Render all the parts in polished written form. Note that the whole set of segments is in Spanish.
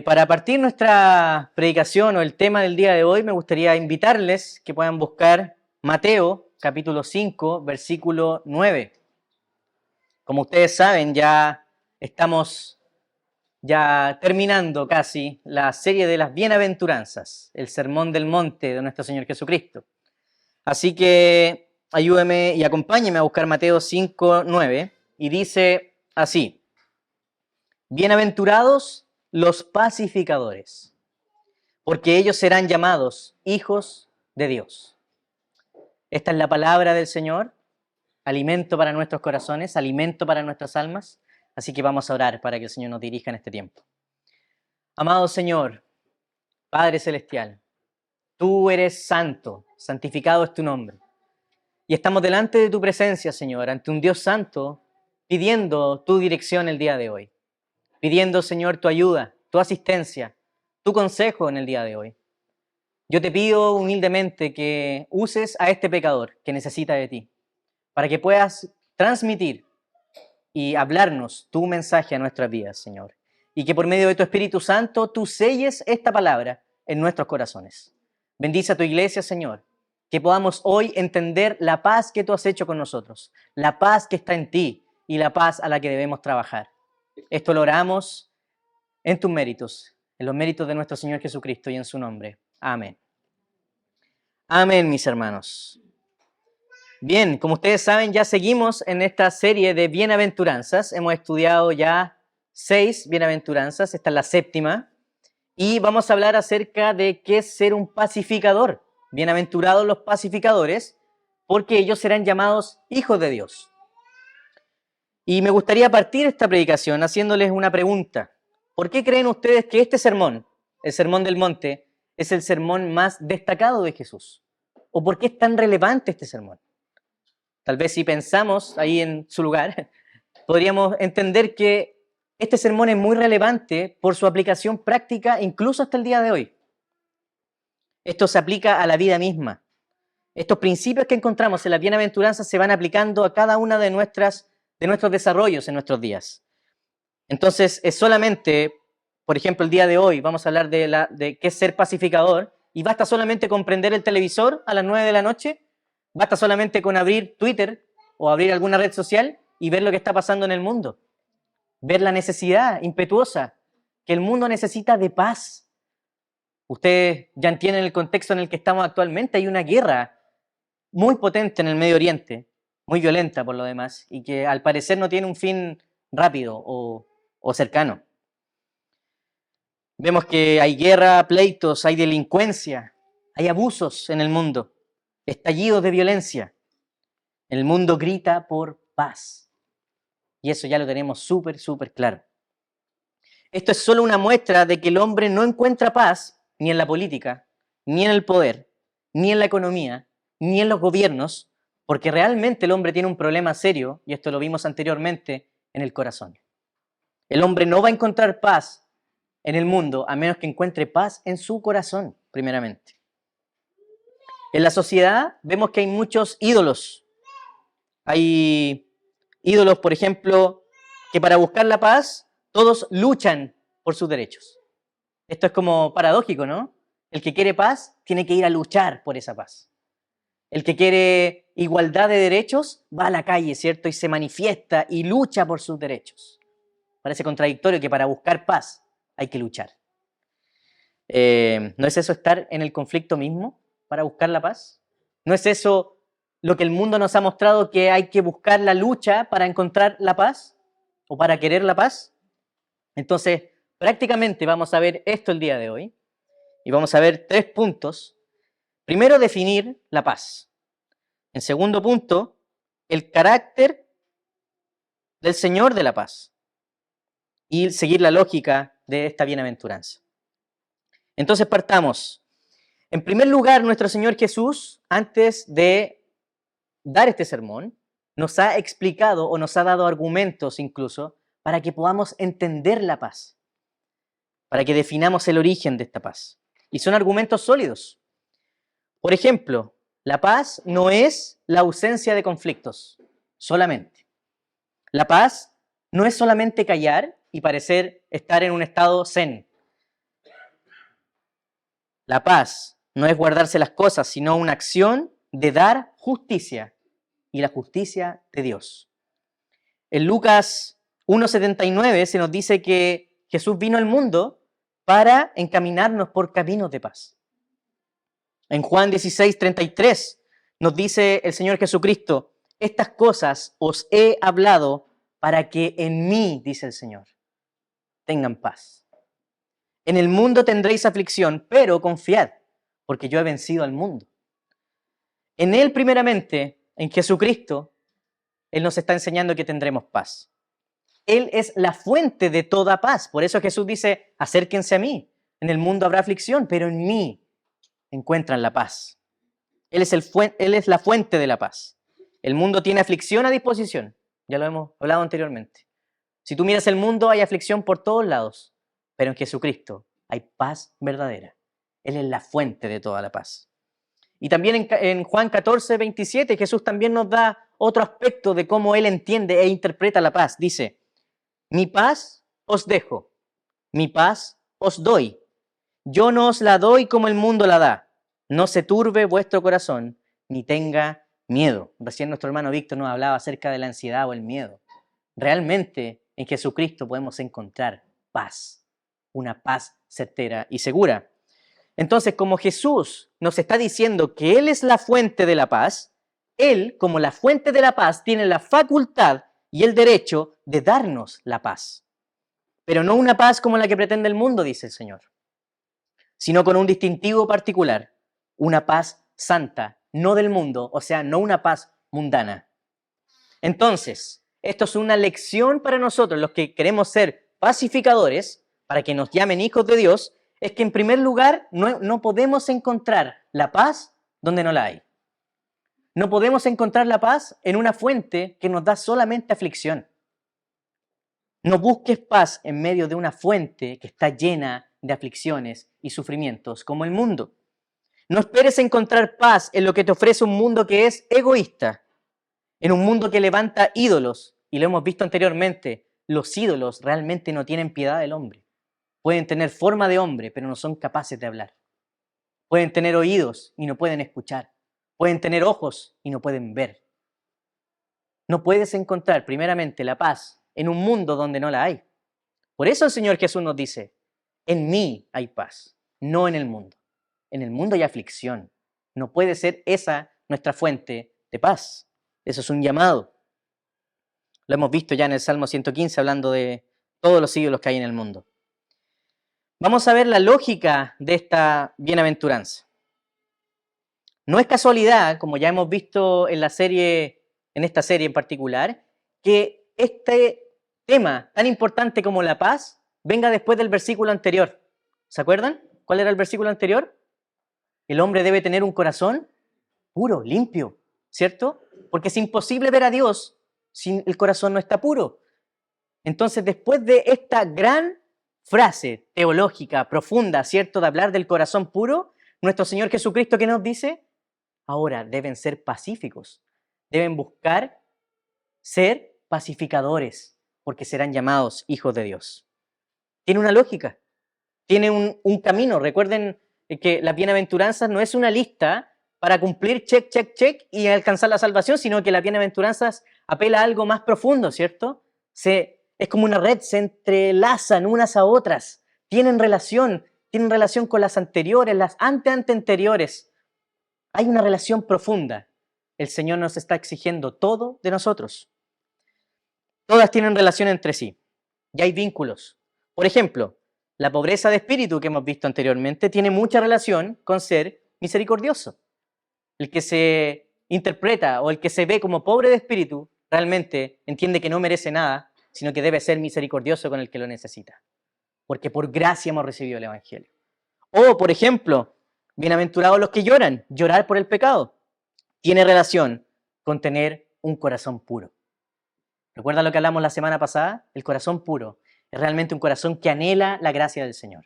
Para partir nuestra predicación o el tema del día de hoy, me gustaría invitarles que puedan buscar Mateo, capítulo 5, versículo 9. Como ustedes saben, ya estamos terminando casi la serie de las bienaventuranzas, el sermón del monte de nuestro Señor Jesucristo. Así que ayúdeme y acompáñeme a buscar Mateo 5, 9, y dice así: Bienaventurados los pacificadores, porque ellos serán llamados hijos de Dios. Esta es la palabra del Señor, alimento para nuestros corazones, alimento para nuestras almas. Así que vamos a orar para que el Señor nos dirija en este tiempo. Amado Señor, Padre Celestial, tú eres santo, santificado es tu nombre. Y estamos delante de tu presencia, Señor, ante un Dios santo, pidiendo tu dirección el día de hoy. Pidiendo, Señor, tu ayuda, tu asistencia, tu consejo en el día de hoy. Yo te pido humildemente que uses a este pecador que necesita de ti, para que puedas transmitir y hablarnos tu mensaje a nuestras vidas, Señor. Y que por medio de tu Espíritu Santo tú selles esta palabra en nuestros corazones. Bendice a tu iglesia, Señor, que podamos hoy entender la paz que tú has hecho con nosotros, la paz que está en ti y la paz a la que debemos trabajar. Esto lo oramos en tus méritos, en los méritos de nuestro Señor Jesucristo y en su nombre. Amén. Amén, mis hermanos. Bien, como ustedes saben, ya seguimos en esta serie de bienaventuranzas. Hemos estudiado ya 6 bienaventuranzas, esta es la 7ª, y vamos a hablar acerca de qué es ser un pacificador. Bienaventurados los pacificadores, porque ellos serán llamados hijos de Dios. Y me gustaría partir esta predicación haciéndoles una pregunta. ¿Por qué creen ustedes que este sermón, el Sermón del Monte, es el sermón más destacado de Jesús? ¿O por qué es tan relevante este sermón? Tal vez si pensamos ahí en su lugar, podríamos entender que este sermón es muy relevante por su aplicación práctica incluso hasta el día de hoy. Esto se aplica a la vida misma. Estos principios que encontramos en las bienaventuranzas se van aplicando a cada una de nuestros desarrollos en nuestros días. Entonces, es solamente, por ejemplo, el día de hoy vamos a hablar de qué es ser pacificador, y basta solamente con prender el televisor a las 9 de la noche, basta solamente con abrir Twitter o abrir alguna red social y ver lo que está pasando en el mundo. Ver la necesidad impetuosa que el mundo necesita de paz. Ustedes ya entienden el contexto en el que estamos actualmente. Hay una guerra muy potente en el Medio Oriente, muy violenta por lo demás, y que al parecer no tiene un fin rápido o cercano. Vemos que hay guerra, pleitos, hay delincuencia, hay abusos en el mundo, estallidos de violencia. El mundo grita por paz. Y eso ya lo tenemos súper claro. Esto es solo una muestra de que el hombre no encuentra paz ni en la política, ni en el poder, ni en la economía, ni en los gobiernos, porque realmente el hombre tiene un problema serio, y esto lo vimos anteriormente, en el corazón. El hombre no va a encontrar paz en el mundo a menos que encuentre paz en su corazón, primeramente. En la sociedad vemos que hay muchos ídolos. Hay ídolos, por ejemplo, que para buscar la paz todos luchan por sus derechos. Esto es como paradójico, ¿no? El que quiere paz tiene que ir a luchar por esa paz. El que quiere igualdad de derechos va a la calle, ¿cierto? Y se manifiesta y lucha por sus derechos. Parece contradictorio que para buscar paz hay que luchar. ¿No es eso estar en el conflicto mismo para buscar la paz? ¿No es eso lo que el mundo nos ha mostrado, que hay que buscar la lucha para encontrar la paz o para querer la paz? Entonces, prácticamente vamos a ver esto el día de hoy y vamos a ver 3 puntos. Primero, definir la paz. En segundo punto, el carácter del Señor de la paz y seguir la lógica de esta bienaventuranza. Entonces partamos. En primer lugar, nuestro Señor Jesús, antes de dar este sermón, nos ha explicado o nos ha dado argumentos incluso para que podamos entender la paz, para que definamos el origen de esta paz. Y son argumentos sólidos. Por ejemplo, la paz no es la ausencia de conflictos solamente. La paz no es solamente callar y parecer estar en un estado zen, La paz no es guardarse las cosas, sino una acción de dar justicia y la justicia de Dios. En Lucas 1:79 se nos dice que Jesús vino al mundo para encaminarnos por caminos de paz. En Juan 16:33 nos dice el Señor Jesucristo: estas cosas os he hablado para que en mí, dice el Señor, tengan paz. En el mundo tendréis aflicción, pero confiad, porque yo he vencido al mundo. En Él primeramente, en Jesucristo, Él nos está enseñando que tendremos paz. Él es la fuente de toda paz. Por eso Jesús dice: acérquense a mí. En el mundo habrá aflicción, pero en mí encuentran la paz. Él es la fuente de la paz. El mundo tiene aflicción a disposición. Ya lo hemos hablado anteriormente. Si tú miras el mundo, hay aflicción por todos lados, pero en Jesucristo hay paz verdadera. Él es la fuente de toda la paz. Y también en Juan 14:27, Jesús también nos da otro aspecto de cómo Él entiende e interpreta la paz. Dice: mi paz os dejo, mi paz os doy. Yo no os la doy como el mundo la da. No se turbe vuestro corazón, ni tenga miedo. Recién nuestro hermano Víctor nos hablaba acerca de la ansiedad o el miedo. Realmente en Jesucristo podemos encontrar paz, una paz certera y segura. Entonces, como Jesús nos está diciendo que Él es la fuente de la paz, Él, como la fuente de la paz, tiene la facultad y el derecho de darnos la paz. Pero no una paz como la que pretende el mundo, dice el Señor, sino con un distintivo particular, una paz santa, no del mundo, o sea, no una paz mundana. Entonces, esto es una lección para nosotros, los que queremos ser pacificadores, para que nos llamen hijos de Dios, es que en primer lugar no podemos encontrar la paz donde no la hay. No podemos encontrar la paz en una fuente que nos da solamente aflicción. No busques paz en medio de una fuente que está llena de aflicciones y sufrimientos como el mundo. No esperes encontrar paz en lo que te ofrece un mundo que es egoísta, en un mundo que levanta ídolos, y lo hemos visto anteriormente, los ídolos realmente no tienen piedad del hombre. Pueden tener forma de hombre, pero no son capaces de hablar. Pueden tener oídos y no pueden escuchar. Pueden tener ojos y no pueden ver. No puedes encontrar primeramente la paz en un mundo donde no la hay. Por eso el Señor Jesús nos dice: en mí hay paz, no en el mundo. En el mundo hay aflicción. No puede ser esa nuestra fuente de paz. Eso es un llamado. Lo hemos visto ya en el Salmo 115, hablando de todos los ídolos que hay en el mundo. Vamos a ver la lógica de esta bienaventuranza. No es casualidad, como ya hemos visto en esta serie en particular, que este tema tan importante como la paz venga después del versículo anterior. ¿Se acuerdan? ¿Cuál era el versículo anterior? El hombre debe tener un corazón puro, limpio, ¿cierto? Porque es imposible ver a Dios si el corazón no está puro. Entonces, después de esta gran frase teológica profunda, ¿cierto?, de hablar del corazón puro, nuestro Señor Jesucristo, ¿qué nos dice? Ahora deben ser pacíficos, deben buscar ser pacificadores, porque serán llamados hijos de Dios. Tiene una lógica, tiene un camino. Recuerden que las bienaventuranzas no es una lista para cumplir check, check, check y alcanzar la salvación, sino que las bienaventuranzas apela a algo más profundo, ¿cierto? Es como una red, se entrelazan unas a otras, tienen relación con las anteriores, las anteriores. Hay una relación profunda. El Señor nos está exigiendo todo de nosotros. Todas tienen relación entre sí y hay vínculos. Por ejemplo, la pobreza de espíritu que hemos visto anteriormente tiene mucha relación con ser misericordioso. El que se interpreta o el que se ve como pobre de espíritu realmente entiende que no merece nada, sino que debe ser misericordioso con el que lo necesita, porque por gracia hemos recibido el Evangelio. O, por ejemplo, bienaventurados los que lloran, llorar por el pecado, tiene relación con tener un corazón puro. ¿Recuerdan lo que hablamos la semana pasada? El corazón puro es realmente un corazón que anhela la gracia del Señor,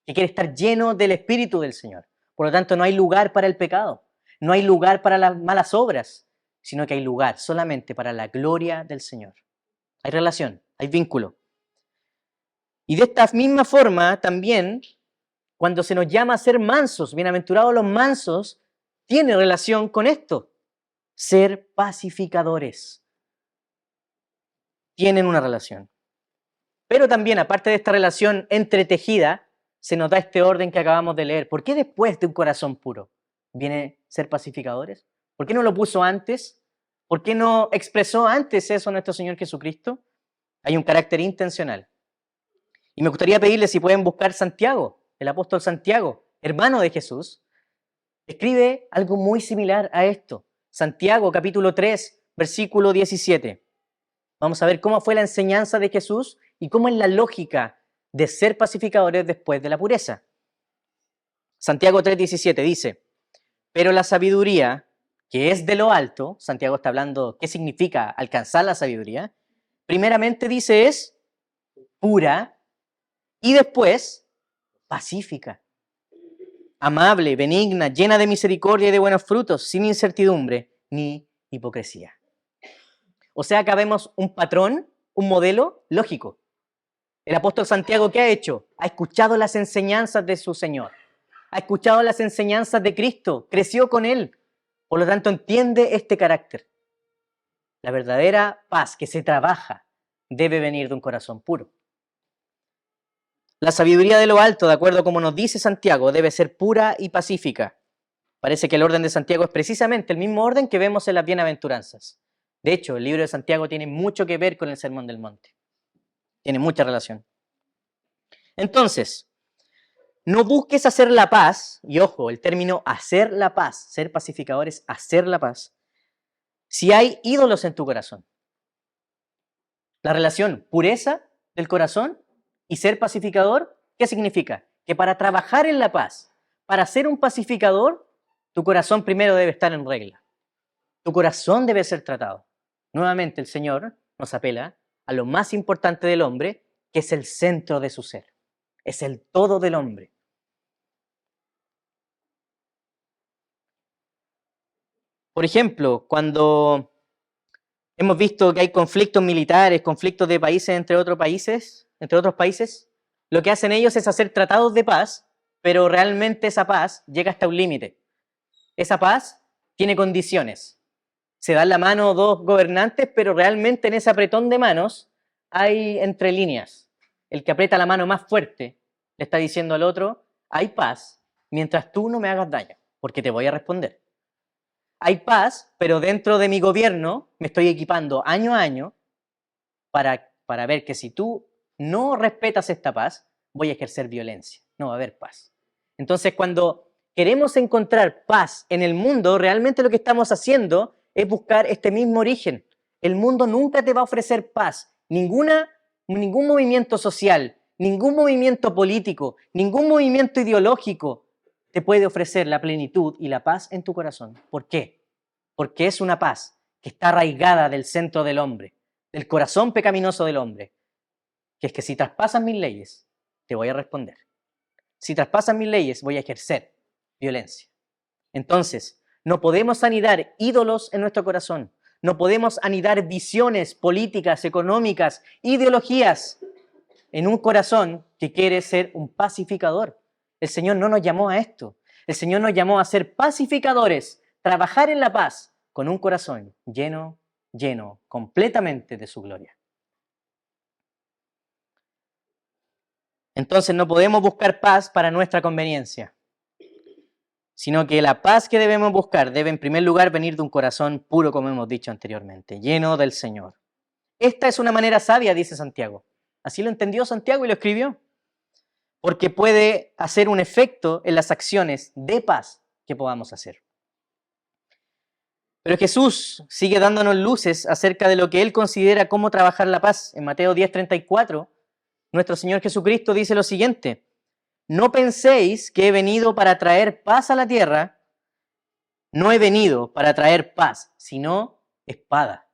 que quiere estar lleno del Espíritu del Señor. Por lo tanto, no hay lugar para el pecado, no hay lugar para las malas obras, sino que hay lugar solamente para la gloria del Señor. Hay relación, hay vínculo. Y de esta misma forma también Cuando se nos llama a ser mansos, bienaventurados los mansos, tiene relación con esto, ser pacificadores. Tienen una relación. Pero también, aparte de esta relación entretejida, se nos da este orden que acabamos de leer. ¿Por qué después de un corazón puro viene ser pacificadores? ¿Por qué no lo puso antes? ¿Por qué no expresó antes eso nuestro Señor Jesucristo? Hay un carácter intencional. Y me gustaría pedirles si pueden buscar Santiago, el apóstol Santiago, hermano de Jesús, escribe algo muy similar a esto. Santiago, capítulo 3, versículo 17. Vamos a ver cómo fue la enseñanza de Jesús y cómo es la lógica de ser pacificadores después de la pureza. Santiago 3:17 dice, pero la sabiduría que es de lo alto, Santiago está hablando qué significa alcanzar la sabiduría, primeramente dice es pura y después pacífica, amable, benigna, llena de misericordia y de buenos frutos, sin incertidumbre ni hipocresía. O sea, acá vemos un patrón, un modelo lógico. El apóstol Santiago, ¿qué ha hecho? Ha escuchado las enseñanzas de su Señor. Ha escuchado las enseñanzas de Cristo. Creció con Él. Por lo tanto, entiende este carácter. La verdadera paz que se trabaja debe venir de un corazón puro. La sabiduría de lo alto, de acuerdo a como nos dice Santiago, debe ser pura y pacífica. Parece que el orden de Santiago es precisamente el mismo orden que vemos en las bienaventuranzas. De hecho, el libro de Santiago tiene mucho que ver con el Sermón del Monte. Tiene mucha relación. Entonces, no busques hacer la paz, y ojo, el término hacer la paz, ser pacificador es hacer la paz, si hay ídolos en tu corazón. La relación pureza del corazón y ser pacificador, ¿qué significa? Que para trabajar en la paz, para ser un pacificador, tu corazón primero debe estar en regla. Tu corazón debe ser tratado. Nuevamente el Señor nos apela a lo más importante del hombre, que es el centro de su ser. Es el todo del hombre. Por ejemplo, cuando hemos visto que hay conflictos militares, conflictos de países entre otros países, lo que hacen ellos es hacer tratados de paz, pero realmente esa paz llega hasta un límite. Esa paz tiene condiciones. Se dan la mano dos gobernantes, pero realmente en ese apretón de manos hay entre líneas. El que aprieta la mano más fuerte le está diciendo al otro, hay paz mientras tú no me hagas daño, porque te voy a responder. Hay paz, pero dentro de mi gobierno me estoy equipando año a año para ver que si tú no respetas esta paz, voy a ejercer violencia, no va a haber paz. Entonces, cuando queremos encontrar paz en el mundo, realmente lo que estamos haciendo es buscar este mismo origen. El mundo nunca te va a ofrecer paz, ningún movimiento social, ningún movimiento político, ningún movimiento ideológico te puede ofrecer la plenitud y la paz en tu corazón. ¿Por qué? Porque es una paz que está arraigada del centro del hombre, del corazón pecaminoso del hombre, que es que si traspasas mis leyes, te voy a responder. Si traspasas mis leyes, voy a ejercer violencia. Entonces, no podemos anidar ídolos en nuestro corazón, no podemos anidar visiones políticas, económicas, ideologías en un corazón que quiere ser un pacificador. El Señor no nos llamó a esto. El Señor nos llamó a ser pacificadores, trabajar en la paz con un corazón lleno completamente de su gloria. Entonces no podemos buscar paz para nuestra conveniencia, sino que la paz que debemos buscar debe en primer lugar venir de un corazón puro, como hemos dicho anteriormente, lleno del Señor. Esta es una manera sabia, dice Santiago. Así lo entendió Santiago y lo escribió, porque puede hacer un efecto en las acciones de paz que podamos hacer. Pero Jesús sigue dándonos luces acerca de lo que Él considera cómo trabajar la paz. En Mateo 10:34, nuestro Señor Jesucristo dice lo siguiente: no penséis que he venido para traer paz a la tierra, no he venido para traer paz, sino espada.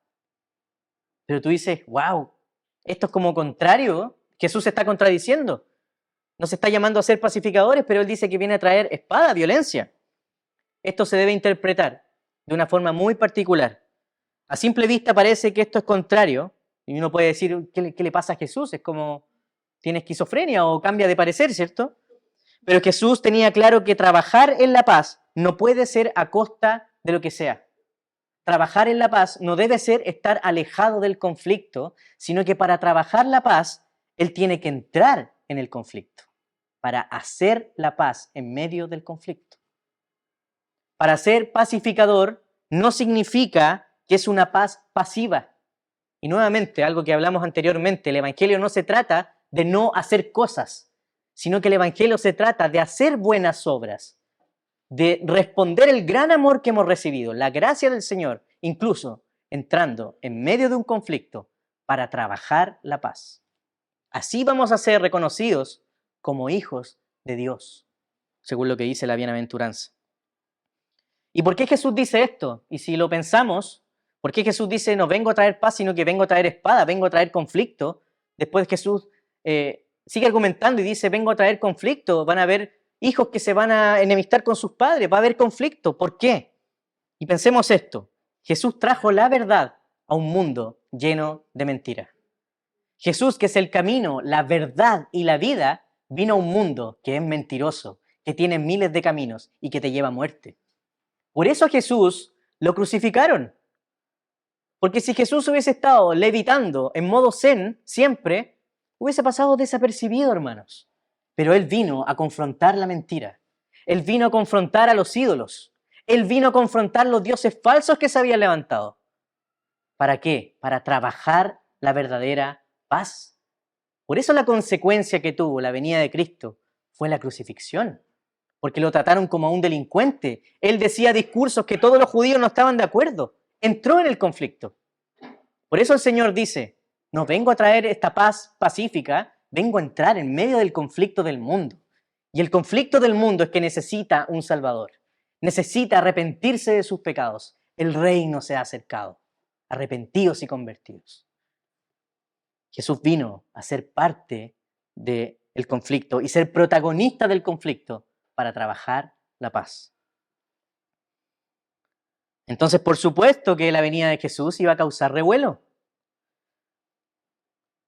Pero tú dices, wow, esto es como contrario, Jesús se está contradiciendo. Nos está llamando a ser pacificadores, pero Él dice que viene a traer espada, violencia. Esto se debe interpretar de una forma muy particular. A simple vista parece que esto es contrario, y uno puede decir, ¿qué le pasa a Jesús? Es como, tiene esquizofrenia o cambia de parecer, ¿cierto? Pero Jesús tenía claro que trabajar en la paz no puede ser a costa de lo que sea. Trabajar en la paz no debe ser estar alejado del conflicto, sino que para trabajar la paz, Él tiene que entrar en el conflicto, para hacer la paz en medio del conflicto. Para ser pacificador no significa que es una paz pasiva. Y nuevamente, algo que hablamos anteriormente, el Evangelio no se trata de no hacer cosas, sino que el Evangelio se trata de hacer buenas obras, de responder el gran amor que hemos recibido, la gracia del Señor, incluso entrando en medio de un conflicto para trabajar la paz. Así vamos a ser reconocidos como hijos de Dios, según lo que dice la bienaventuranza. ¿Y por qué Jesús dice esto? Y si lo pensamos, ¿por qué Jesús dice no vengo a traer paz, sino que vengo a traer espada, vengo a traer conflicto? Después Jesús sigue argumentando y dice vengo a traer conflicto, van a haber hijos que se van a enemistar con sus padres, va a haber conflicto. ¿Por qué? Y pensemos esto, Jesús trajo la verdad a un mundo lleno de mentiras. Jesús, que es el camino, la verdad y la vida, vino a un mundo que es mentiroso, que tiene miles de caminos y que te lleva a muerte. Por eso a Jesús lo crucificaron. Porque si Jesús hubiese estado levitando en modo zen siempre, hubiese pasado desapercibido, hermanos. Pero Él vino a confrontar la mentira. Él vino a confrontar a los ídolos. Él vino a confrontar los dioses falsos que se habían levantado. ¿Para qué? Para trabajar la verdadera paz. Por eso la consecuencia que tuvo la venida de Cristo fue la crucifixión. Porque lo trataron como a un delincuente. Él decía discursos que todos los judíos no estaban de acuerdo. Entró en el conflicto. Por eso el Señor dice, no vengo a traer esta paz pacífica, vengo a entrar en medio del conflicto del mundo. Y el conflicto del mundo es que necesita un Salvador. Necesita arrepentirse de sus pecados. El reino se ha acercado. Arrepentidos y convertidos. Jesús vino a ser parte del conflicto y ser protagonista del conflicto para trabajar la paz. Entonces, por supuesto que la venida de Jesús iba a causar revuelo.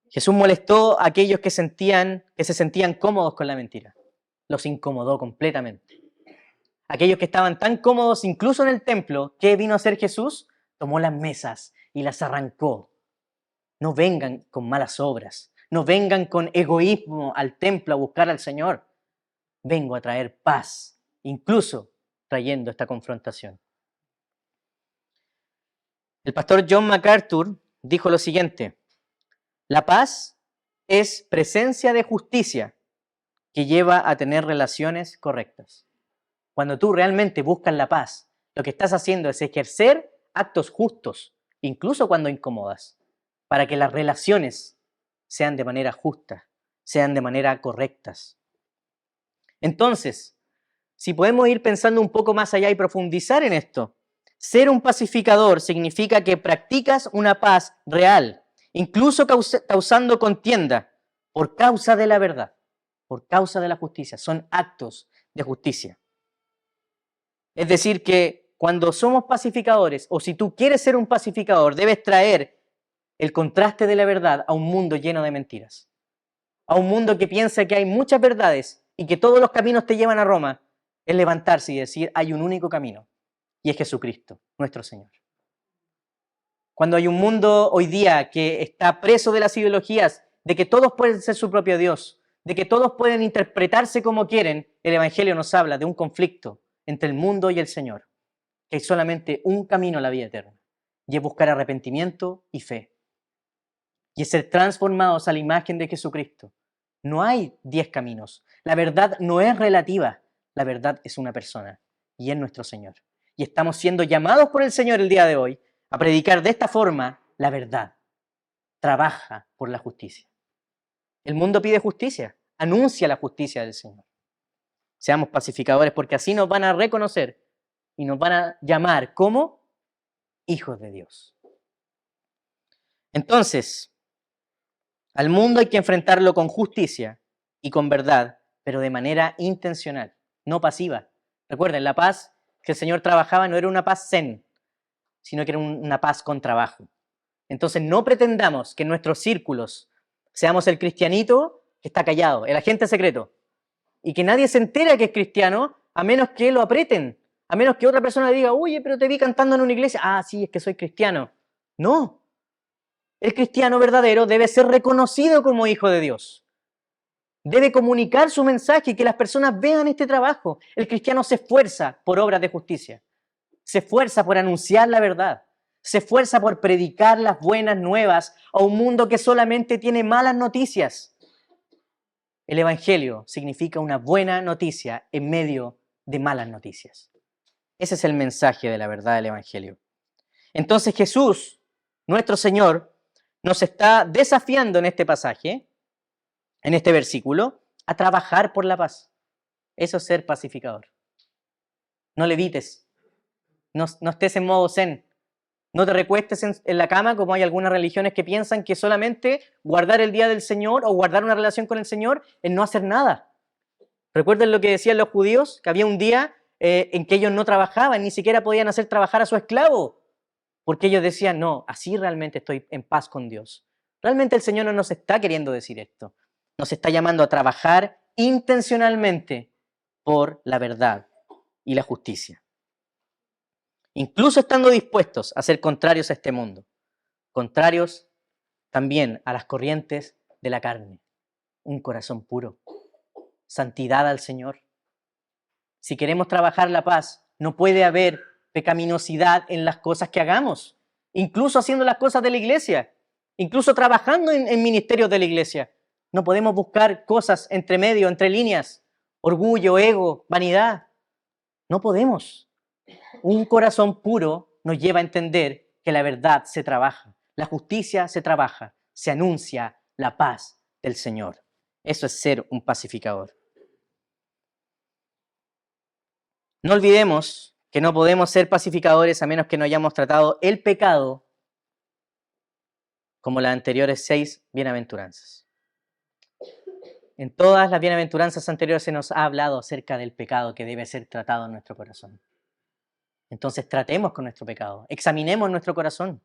Jesús molestó a aquellos que se sentían cómodos con la mentira. Los incomodó completamente. Aquellos que estaban tan cómodos incluso en el templo, ¿qué vino a hacer Jesús? Tomó las mesas y las arrancó. No vengan con malas obras, no vengan con egoísmo al templo a buscar al Señor. Vengo a traer paz, incluso trayendo esta confrontación. El pastor John MacArthur dijo lo siguiente: la paz es presencia de justicia que lleva a tener relaciones correctas. Cuando tú realmente buscas la paz, lo que estás haciendo es ejercer actos justos, incluso cuando incomodas, para que las relaciones sean de manera justa, sean de manera correctas. Entonces, si podemos ir pensando un poco más allá y profundizar en esto, ser un pacificador significa que practicas una paz real, incluso causando contienda por causa de la verdad, por causa de la justicia. Son actos de justicia. Es decir, que cuando somos pacificadores, o si tú quieres ser un pacificador, debes traer el contraste de la verdad a un mundo lleno de mentiras. A un mundo que piensa que hay muchas verdades y que todos los caminos te llevan a Roma, es levantarse y decir, hay un único camino, y es Jesucristo, nuestro Señor. Cuando hay un mundo hoy día que está preso de las ideologías, de que todos pueden ser su propio Dios, de que todos pueden interpretarse como quieren, el Evangelio nos habla de un conflicto entre el mundo y el Señor, que hay solamente un camino a la vida eterna, y es buscar arrepentimiento y fe, y es ser transformados a la imagen de Jesucristo. No hay 10 caminos. La verdad no es relativa, la verdad es una persona, y es nuestro Señor. Y estamos siendo llamados por el Señor el día de hoy a predicar de esta forma la verdad. Trabaja por la justicia. El mundo pide justicia, anuncia la justicia del Señor. Seamos pacificadores porque así nos van a reconocer y nos van a llamar como hijos de Dios. Entonces, al mundo hay que enfrentarlo con justicia y con verdad, pero de manera intencional, no pasiva. Recuerden, la paz que el Señor trabajaba no era una paz zen, sino que era una paz con trabajo. Entonces no pretendamos que en nuestros círculos seamos el cristianito que está callado, el agente secreto. y que nadie se entera que es cristiano a menos que lo aprieten, a menos que otra persona le diga, oye, pero te vi cantando en una iglesia, ah, sí, es que soy cristiano. No, el cristiano verdadero debe ser reconocido como hijo de Dios. Debe comunicar su mensaje y que las personas vean este trabajo. El cristiano se esfuerza por obras de justicia, se esfuerza por anunciar la verdad, se esfuerza por predicar las buenas nuevas a un mundo que solamente tiene malas noticias. El Evangelio significa una buena noticia en medio de malas noticias. Ese es el mensaje de la verdad del Evangelio. Entonces Jesús, nuestro Señor, nos está desafiando en este pasaje, en este versículo, a trabajar por la paz. Eso es ser pacificador. No levites, no estés en modo zen, no te recuestes en la cama como hay algunas religiones que piensan que solamente guardar el día del Señor o guardar una relación con el Señor es no hacer nada. ¿Recuerden lo que decían los judíos? Que había un día en que ellos no trabajaban, ni siquiera podían hacer trabajar a su esclavo, porque ellos decían, no, así realmente estoy en paz con Dios. Realmente el Señor no nos está queriendo decir esto. Nos está llamando a trabajar intencionalmente por la verdad y la justicia. Incluso estando dispuestos a ser contrarios a este mundo, contrarios también a las corrientes de la carne. Un corazón puro, santidad al Señor. Si queremos trabajar la paz, no puede haber pecaminosidad en las cosas que hagamos, incluso haciendo las cosas de la iglesia, incluso trabajando en ministerios de la iglesia. No podemos buscar cosas entre medio, entre líneas, orgullo, ego, vanidad. No podemos. Un corazón puro nos lleva a entender que la verdad se trabaja, la justicia se trabaja, se anuncia la paz del Señor. Eso es ser un pacificador. No olvidemos que no podemos ser pacificadores a menos que no hayamos tratado el pecado como las anteriores 6 bienaventuranzas. En todas las bienaventuranzas anteriores se nos ha hablado acerca del pecado que debe ser tratado en nuestro corazón. Entonces tratemos con nuestro pecado, examinemos nuestro corazón.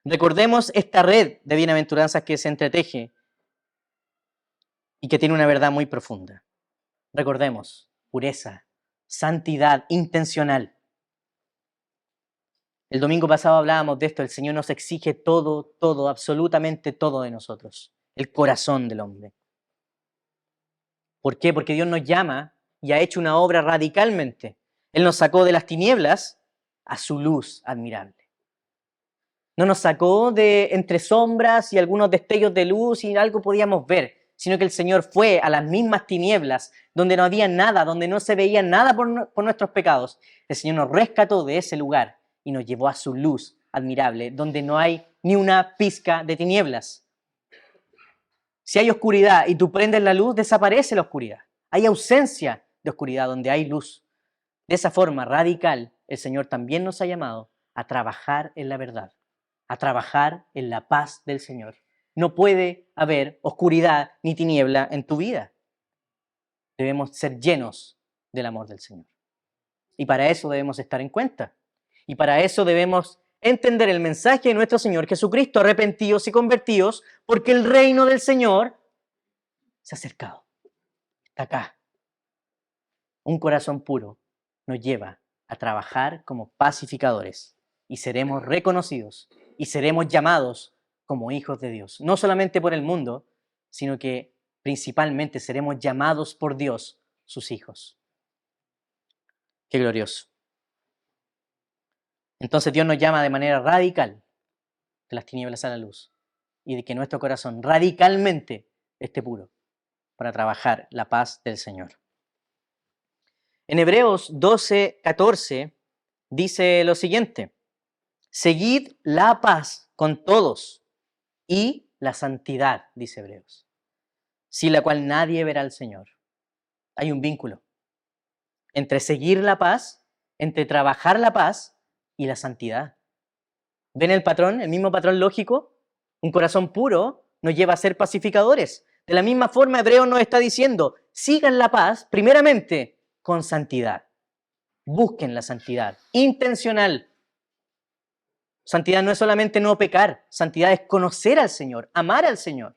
Recordemos esta red de bienaventuranzas que se entreteje y que tiene una verdad muy profunda. Recordemos, pureza, santidad intencional. El domingo pasado hablábamos de esto, el Señor nos exige todo, absolutamente todo de nosotros, el corazón del hombre. ¿Por qué? Porque Dios nos llama y ha hecho una obra radicalmente. Él nos sacó de las tinieblas a su luz admirable. No nos sacó de entre sombras y algunos destellos de luz y algo podíamos ver, sino que el Señor fue a las mismas tinieblas, donde no había nada, donde no se veía nada por nuestros pecados. El Señor nos rescató de ese lugar y nos llevó a su luz admirable, donde no hay ni una pizca de tinieblas. Si hay oscuridad y tú prendes la luz, desaparece la oscuridad. Hay ausencia de oscuridad donde hay luz. De esa forma radical, el Señor también nos ha llamado a trabajar en la verdad, a trabajar en la paz del Señor. No puede haber oscuridad ni tiniebla en tu vida. Debemos ser llenos del amor del Señor. Y para eso debemos estar en cuenta. Y para eso debemos entender el mensaje de nuestro Señor Jesucristo, arrepentidos y convertidos, porque el reino del Señor se ha acercado. Está acá. Un corazón puro nos lleva a trabajar como pacificadores y seremos reconocidos y seremos llamados como hijos de Dios. No solamente por el mundo, sino que principalmente seremos llamados por Dios, sus hijos. Qué glorioso. Entonces Dios nos llama de manera radical de las tinieblas a la luz y de que nuestro corazón radicalmente esté puro para trabajar la paz del Señor. En Hebreos 12:14 dice lo siguiente: seguid la paz con todos y la santidad, dice Hebreos, sin la cual nadie verá al Señor. Hay un vínculo entre seguir la paz, entre trabajar la paz y la santidad. ¿Ven el patrón? El mismo patrón lógico. Un corazón puro nos lleva a ser pacificadores. De la misma forma, Hebreos nos está diciendo, sigan la paz primeramente con santidad. Busquen la santidad intencional. Santidad no es solamente no pecar, santidad es conocer al Señor, amar al Señor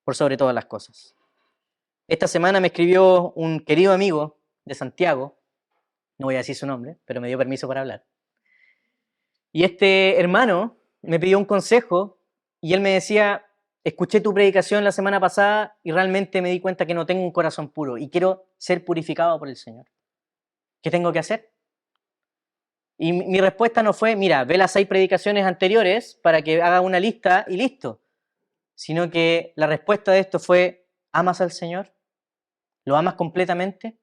por sobre todas las cosas. Esta semana me escribió un querido amigo de Santiago, no voy a decir su nombre, pero me dio permiso para hablar. Y este hermano me pidió un consejo y él me decía, escuché tu predicación la semana pasada y realmente me di cuenta que no tengo un corazón puro y quiero ser purificado por el Señor. ¿Qué tengo que hacer? Y mi respuesta no fue, mira, ve las 6 predicaciones anteriores para que haga una lista y listo. Sino que la respuesta de esto fue, ¿amas al Señor? ¿Lo amas completamente?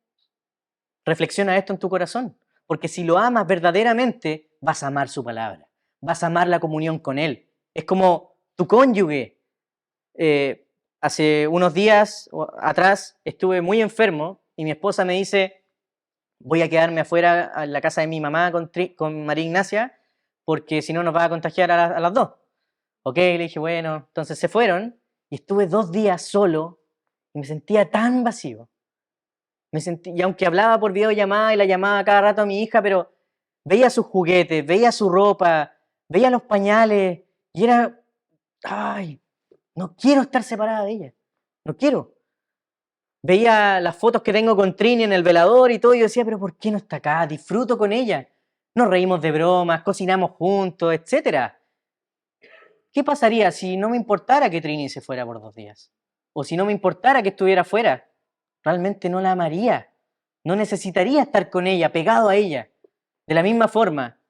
Reflexiona esto en tu corazón, porque si lo amas verdaderamente, vas a amar su palabra, vas a amar la comunión con Él. Es como tu cónyuge. Hace unos días atrás estuve muy enfermo y mi esposa me dice, voy a quedarme afuera en la casa de mi mamá con María Ignacia, porque si no nos va a contagiar a las 2. Ok, le dije, bueno, entonces se fueron y estuve 2 días solo y me sentía tan vacío. Y aunque hablaba por videollamada y la llamaba cada rato a mi hija, pero veía sus juguetes, veía su ropa, veía los pañales y era, ay, no quiero estar separada de ella, no quiero. Veía las fotos que tengo con Trini en el velador y todo y yo decía, pero ¿por qué no está acá? Disfruto con ella. Nos reímos de bromas, cocinamos juntos, etc. ¿Qué pasaría si no me importara que Trini se fuera por 2 días? O si no me importara que estuviera fuera. Realmente no la amaría. No necesitaría estar con ella, pegado a ella. De la misma forma,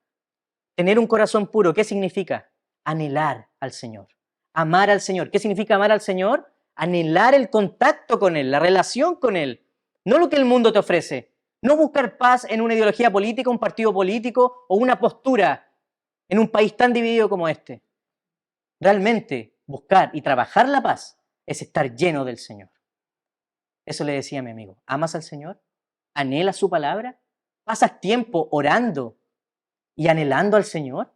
tener un corazón puro, ¿qué significa? Anhelar al Señor. Amar al Señor. ¿Qué significa amar al Señor? Anhelar el contacto con Él, la relación con Él. No lo que el mundo te ofrece. No buscar paz en una ideología política, un partido político o una postura en un país tan dividido como este. Realmente buscar y trabajar la paz es estar lleno del Señor. Eso le decía a mi amigo. ¿Amas al Señor? ¿Anhelas su palabra? ¿Pasas tiempo orando y anhelando al Señor?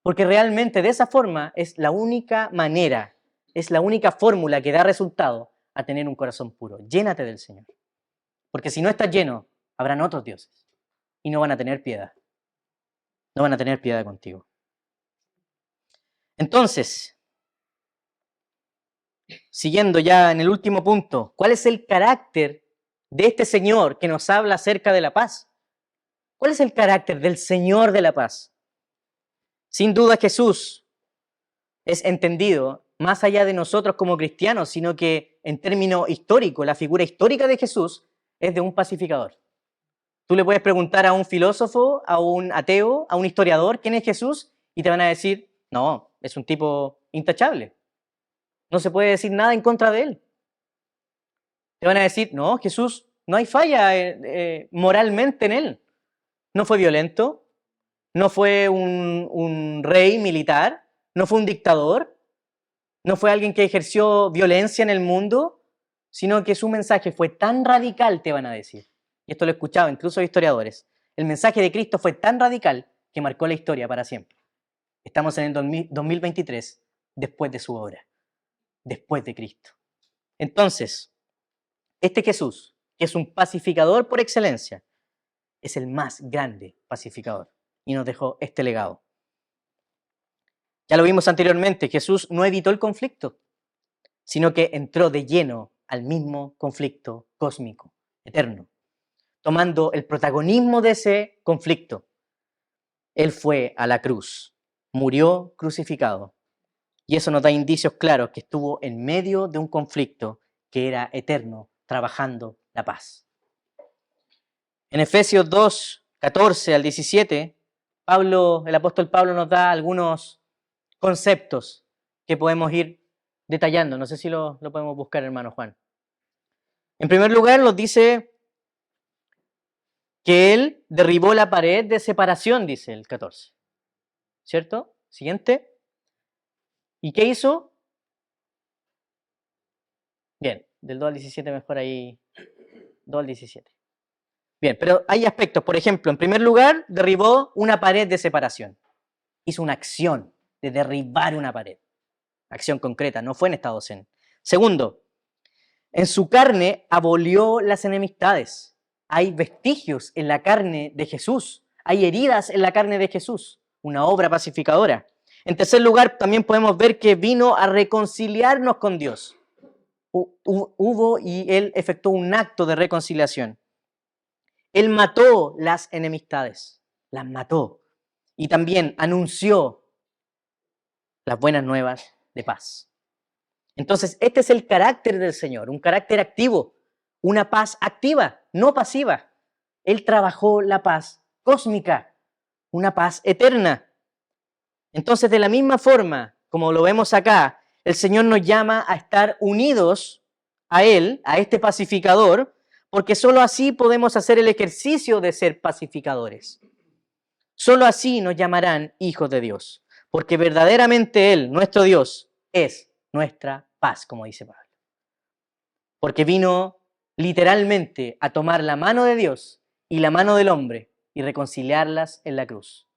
Porque realmente de esa forma es la única manera, es la única fórmula que da resultado a tener un corazón puro. Llénate del Señor. Porque si no estás lleno, habrán otros dioses y no van a tener piedad. No van a tener piedad contigo. Entonces, siguiendo ya en el último punto, ¿cuál es el carácter de este Señor que nos habla acerca de la paz? ¿Cuál es el carácter del Señor de la paz? Sin duda Jesús es entendido más allá de nosotros como cristianos, sino que en términos históricos, la figura histórica de Jesús es de un pacificador. Tú le puedes preguntar a un filósofo, a un ateo, a un historiador, ¿quién es Jesús? Y te van a decir, no, es un tipo intachable. No se puede decir nada en contra de él. Te van a decir, no, Jesús, no hay falla moralmente en él. No fue violento, no fue un rey militar, no fue un dictador, no fue alguien que ejerció violencia en el mundo, sino que su mensaje fue tan radical, te van a decir. Y esto lo he escuchado incluso historiadores. El mensaje de Cristo fue tan radical que marcó la historia para siempre. Estamos en el 2023, después de su obra, después de Cristo. Entonces, este Jesús, que es un pacificador por excelencia, es el más grande pacificador y nos dejó este legado. Ya lo vimos anteriormente, Jesús no evitó el conflicto, sino que entró de lleno al mismo conflicto cósmico, eterno, tomando el protagonismo de ese conflicto. Él fue a la cruz, murió crucificado, y eso nos da indicios claros que estuvo en medio de un conflicto que era eterno, trabajando la paz. En Efesios 2, 14 al 17, el apóstol Pablo nos da algunos conceptos que podemos ir detallando. No sé si lo podemos buscar, hermano Juan. En primer lugar, nos dice que él derribó la pared de separación, dice el 14. ¿Cierto? Siguiente. ¿Y qué hizo? Bien, del 2 al 17 mejor ahí, 2 al 17. Bien, pero hay aspectos. Por ejemplo, en primer lugar, derribó una pared de separación. Hizo una acción de derribar una pared. Acción concreta, no fue en estado zen. Segundo, en su carne abolió las enemistades. Hay vestigios en la carne de Jesús. Hay heridas en la carne de Jesús. Una obra pacificadora. En tercer lugar, también podemos ver que vino a reconciliarnos con Dios. hubo y Él efectuó un acto de reconciliación. Él mató las enemistades, las mató, y también anunció las buenas nuevas de paz. Entonces, este es el carácter del Señor, un carácter activo, una paz activa, no pasiva. Él trabajó la paz cósmica, una paz eterna. Entonces, de la misma forma, como lo vemos acá, el Señor nos llama a estar unidos a Él, a este pacificador, porque solo así podemos hacer el ejercicio de ser pacificadores. Solo así nos llamarán hijos de Dios, porque verdaderamente Él, nuestro Dios, es nuestra paz, como dice Pablo. Porque vino literalmente a tomar la mano de Dios y la mano del hombre y reconciliarlas en la cruz.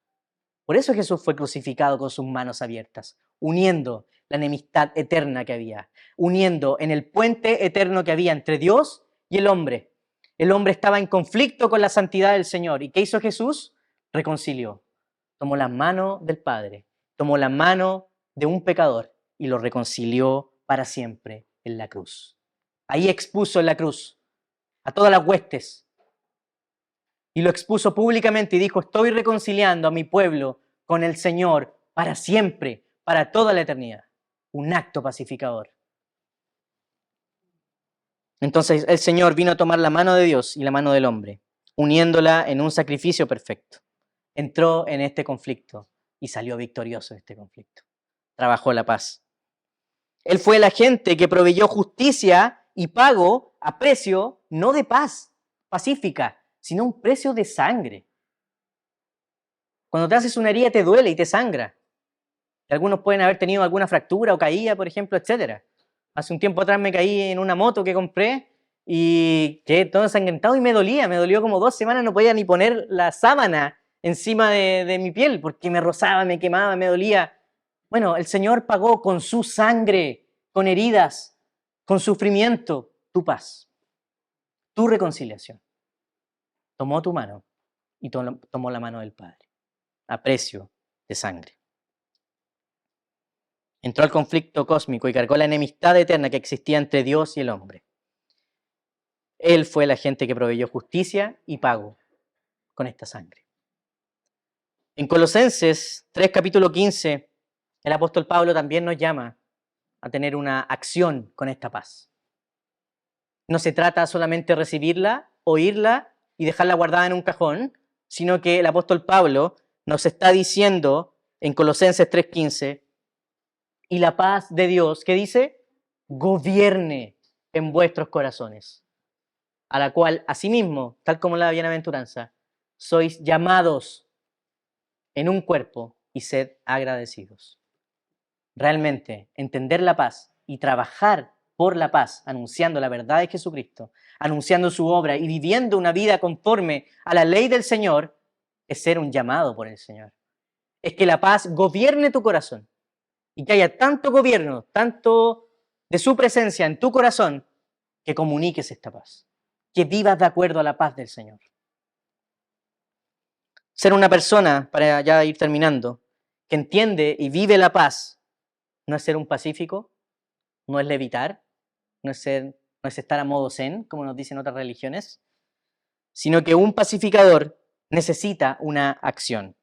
Por eso Jesús fue crucificado con sus manos abiertas, uniendo la enemistad eterna que había, uniendo en el puente eterno que había entre Dios y el hombre. El hombre estaba en conflicto con la santidad del Señor. ¿Y qué hizo Jesús? Reconcilió. Tomó la mano del Padre, tomó la mano de un pecador y lo reconcilió para siempre en la cruz. Ahí expuso en la cruz a todas las huestes y lo expuso públicamente y dijo: estoy reconciliando a mi pueblo con el Señor para siempre, para toda la eternidad. Un acto pacificador. Entonces el Señor vino a tomar la mano de Dios y la mano del hombre, uniéndola en un sacrificio perfecto. Entró en este conflicto y salió victorioso de este conflicto. Trabajó la paz. Él fue el agente que proveyó justicia y pago a precio no de paz pacífica, sino un precio de sangre. Cuando te haces una herida te duele y te sangra. Algunos pueden haber tenido alguna fractura o caída, por ejemplo, etc. Hace un tiempo atrás me caí en una moto que compré y quedé todo ensangrentado y me dolió como 2 semanas, no podía ni poner la sábana encima de mi piel porque me rozaba, me quemaba, me dolía. Bueno, el Señor pagó con su sangre, con heridas, con sufrimiento, tu paz, tu reconciliación. Tomó tu mano y tomó la mano del Padre, a precio de sangre. Entró al conflicto cósmico y cargó la enemistad eterna que existía entre Dios y el hombre. Él fue el agente que proveyó justicia y pago con esta sangre. En Colosenses 3, capítulo 15, el apóstol Pablo también nos llama a tener una acción con esta paz. No se trata solamente de recibirla, oírla y dejarla guardada en un cajón, sino que el apóstol Pablo nos está diciendo en Colosenses 3:15, y la paz de Dios, ¿qué dice? Gobierne en vuestros corazones, a la cual asimismo, tal como la bienaventuranza, sois llamados en un cuerpo y sed agradecidos. Realmente, entender la paz y trabajar por la paz, anunciando la verdad de Jesucristo, anunciando su obra y viviendo una vida conforme a la ley del Señor, es ser un llamado por el Señor. Es que la paz gobierne tu corazón y que haya tanto gobierno, tanto de su presencia en tu corazón, que comuniques esta paz, que vivas de acuerdo a la paz del Señor. Ser una persona, para ya ir terminando, que entiende y vive la paz, no es ser un pacífico, no es levitar, no es estar a modo zen, como nos dicen otras religiones, sino que un pacificador necesita una acción.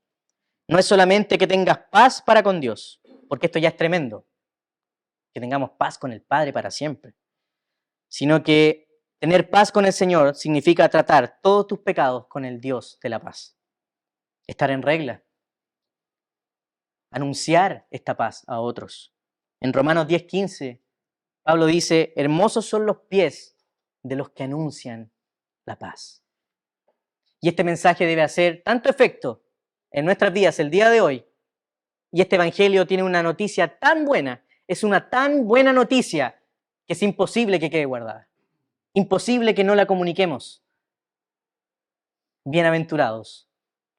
No es solamente que tengas paz para con Dios, porque esto ya es tremendo, que tengamos paz con el Padre para siempre, sino que tener paz con el Señor significa tratar todos tus pecados con el Dios de la paz. Estar en regla. Anunciar esta paz a otros. En Romanos 10:15, Pablo dice: hermosos son los pies de los que anuncian la paz. Y este mensaje debe hacer tanto efecto en nuestras vidas el día de hoy. Y este evangelio tiene una noticia tan buena, es una tan buena noticia, que es imposible que quede guardada. Imposible que no la comuniquemos. Bienaventurados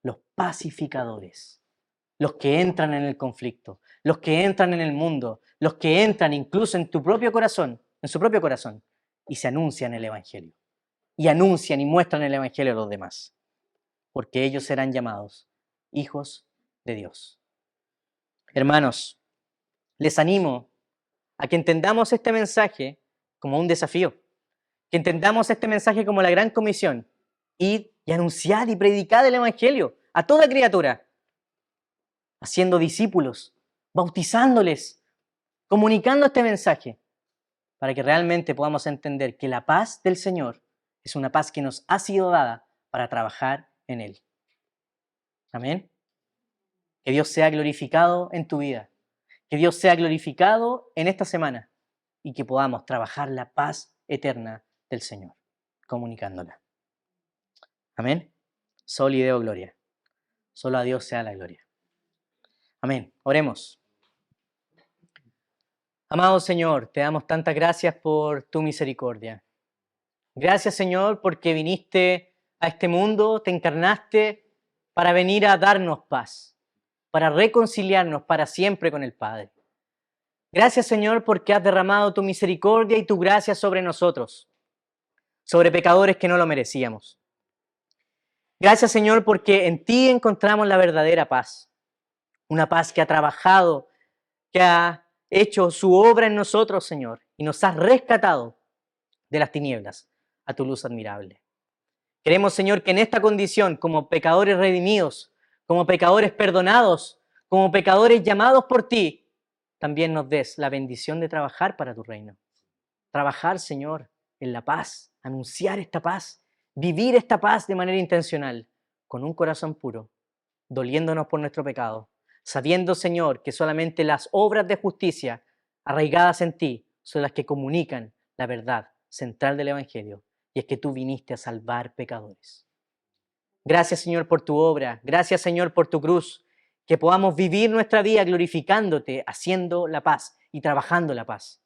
los pacificadores, los que entran en el conflicto, los que entran en el mundo, los que entran incluso en tu propio corazón, en su propio corazón, y se anuncian el evangelio. Y anuncian y muestran el evangelio a los demás, porque ellos serán llamados hijos de Dios. Hermanos, les animo a que entendamos este mensaje como un desafío. Que entendamos este mensaje como la gran comisión. Id y anunciad y predicad el Evangelio a toda criatura, haciendo discípulos, bautizándoles, comunicando este mensaje, para que realmente podamos entender que la paz del Señor es una paz que nos ha sido dada para trabajar en Él. Amén. Que Dios sea glorificado en tu vida, que Dios sea glorificado en esta semana y que podamos trabajar la paz eterna del Señor, comunicándola. Amén. Sol y Deo gloria. Solo a Dios sea la gloria. Amén. Oremos. Amado Señor, te damos tantas gracias por tu misericordia. Gracias, Señor, porque viniste a este mundo, te encarnaste para venir a darnos paz, para reconciliarnos para siempre con el Padre. Gracias, Señor, porque has derramado tu misericordia y tu gracia sobre nosotros, sobre pecadores que no lo merecíamos. Gracias, Señor, porque en ti encontramos la verdadera paz, una paz que ha trabajado, que ha hecho su obra en nosotros, Señor, y nos has rescatado de las tinieblas a tu luz admirable. Queremos, Señor, que en esta condición, como pecadores redimidos, como pecadores perdonados, como pecadores llamados por ti, también nos des la bendición de trabajar para tu reino. Trabajar, Señor, en la paz, anunciar esta paz, vivir esta paz de manera intencional, con un corazón puro, doliéndonos por nuestro pecado, sabiendo, Señor, que solamente las obras de justicia arraigadas en ti son las que comunican la verdad central del Evangelio, y es que tú viniste a salvar pecadores. Gracias, Señor, por tu obra. Gracias, Señor, por tu cruz. Que podamos vivir nuestra vida glorificándote, haciendo la paz y trabajando la paz.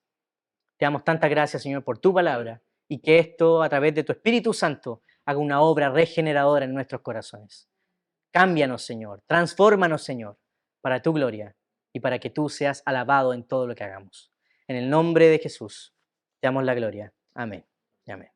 Te damos tantas gracias, Señor, por tu palabra y que esto, a través de tu Espíritu Santo, haga una obra regeneradora en nuestros corazones. Cámbianos, Señor. Transfórmanos, Señor, para tu gloria y para que tú seas alabado en todo lo que hagamos. En el nombre de Jesús, te damos la gloria. Amén. Amén.